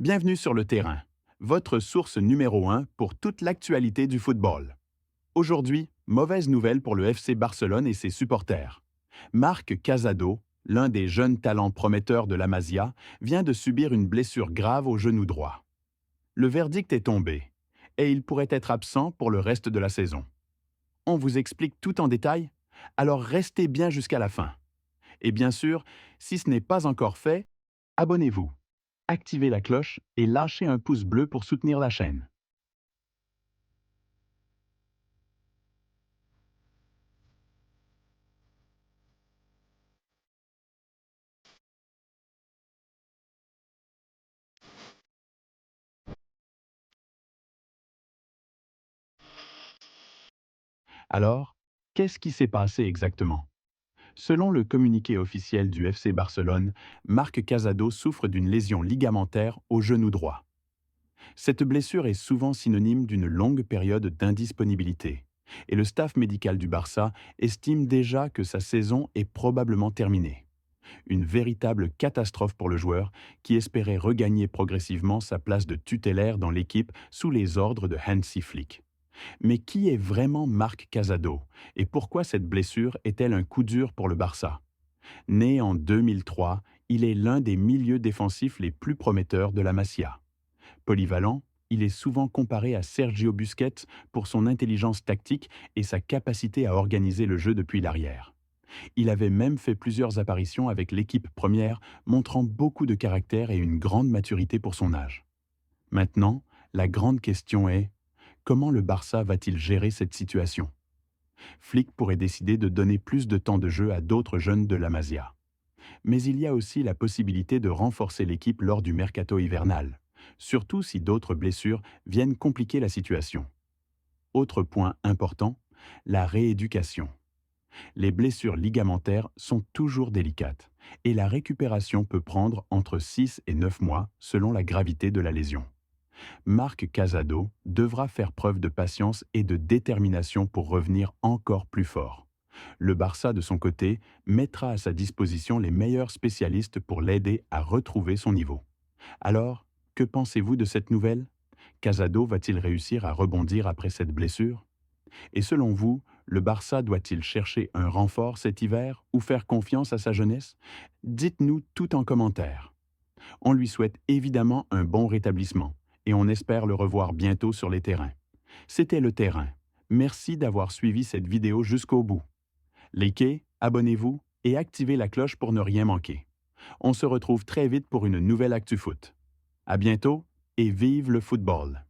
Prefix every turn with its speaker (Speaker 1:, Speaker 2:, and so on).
Speaker 1: Bienvenue sur le terrain, votre source numéro 1 pour toute l'actualité du football. Aujourd'hui, mauvaise nouvelle pour le FC Barcelone et ses supporters. Marc Casado, l'un des jeunes talents prometteurs de la Masia, vient de subir une blessure grave au genou droit. Le verdict est tombé et il pourrait être absent pour le reste de la saison. On vous explique tout en détail? Alors restez bien jusqu'à la fin. Et bien sûr, si ce n'est pas encore fait, abonnez-vous, activez la cloche et lâchez un pouce bleu pour soutenir la chaîne. Alors, qu'est-ce qui s'est passé exactement? Selon le communiqué officiel du FC Barcelone, Marc Casado souffre d'une lésion ligamentaire au genou droit. Cette blessure est souvent synonyme d'une longue période d'indisponibilité, et le staff médical du Barça estime déjà que sa saison est probablement terminée. Une véritable catastrophe pour le joueur qui espérait regagner progressivement sa place de tutélaire dans l'équipe sous les ordres de Hansi Flick. Mais qui est vraiment Marc Casado et pourquoi cette blessure est-elle un coup dur pour le Barça? Né en 2003, il est l'un des milieux défensifs les plus prometteurs de la Masia. Polyvalent, il est souvent comparé à Sergio Busquets pour son intelligence tactique et sa capacité à organiser le jeu depuis l'arrière. Il avait même fait plusieurs apparitions avec l'équipe première, montrant beaucoup de caractère et une grande maturité pour son âge. Maintenant, la grande question est: comment le Barça va-t-il gérer cette situation? Flick pourrait décider de donner plus de temps de jeu à d'autres jeunes de la Masia. Mais il y a aussi la possibilité de renforcer l'équipe lors du mercato hivernal, surtout si d'autres blessures viennent compliquer la situation. Autre point important, la rééducation. Les blessures ligamentaires sont toujours délicates et la récupération peut prendre entre 6 et 9 mois selon la gravité de la lésion. Marc Casado devra faire preuve de patience et de détermination pour revenir encore plus fort. Le Barça, de son côté, mettra à sa disposition les meilleurs spécialistes pour l'aider à retrouver son niveau. Alors, que pensez-vous de cette nouvelle? Casado va-t-il réussir à rebondir après cette blessure? Et selon vous, le Barça doit-il chercher un renfort cet hiver ou faire confiance à sa jeunesse? Dites-nous tout en commentaire. On lui souhaite évidemment un bon rétablissement et on espère le revoir bientôt sur les terrains. C'était Le Terrain. Merci d'avoir suivi cette vidéo jusqu'au bout. Likez, abonnez-vous et activez la cloche pour ne rien manquer. On se retrouve très vite pour une nouvelle Actu Foot. À bientôt et vive le football!